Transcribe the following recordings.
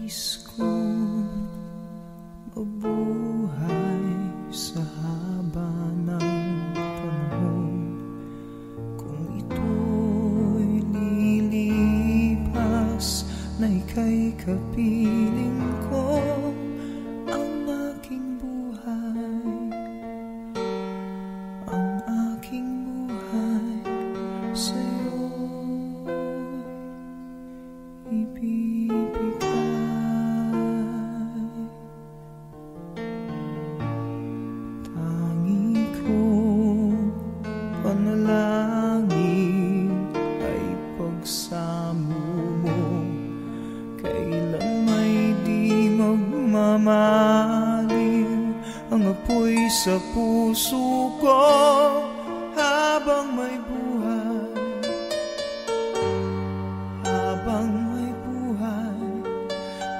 Nais kong mabuhay sa haba ng panahon. Kung ito'y lilipas na ika'y kapiling ko, ang aking buhay, ang aking buhay sa'yo ibibigay. Tangi kong panalangin ay pagsamo mo, kailan may di magmamalim ang apoy sa puso ko habang may buhay, habang may buhay,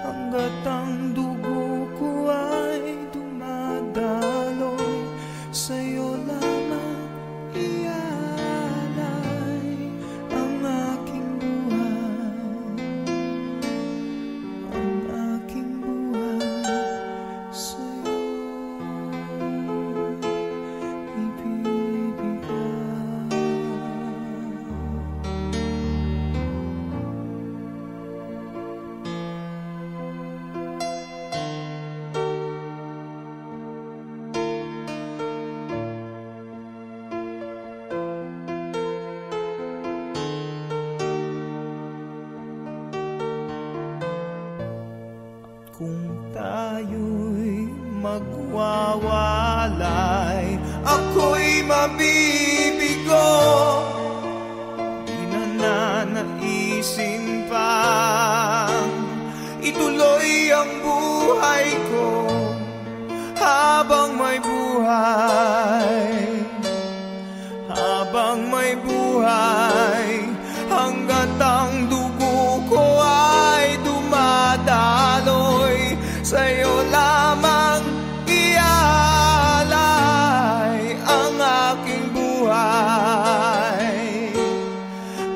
hanggat ang dugo ko ay dumadaloy, sa'yo lamang ialay ang aking buhay, ang aking buhay sa'yo ibibigay. Kung tayo'y magwawalay, ako'y mabibigo. Di na nanaisin pang ituloy ang buhay ko habang may buhay, habang may buhay, hanggat ang dugo ko ay dumadaloy, sa'yo lamang ialay ang aking buhay,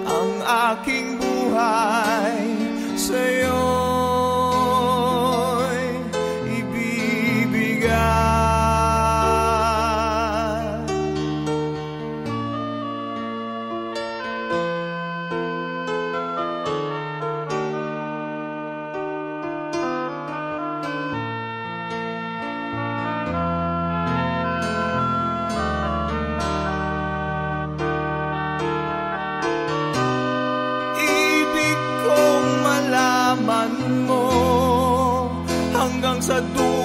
ang aking buhay sa'yo'y ibibigay. Ibig kong malaman mo hanggang sa dulo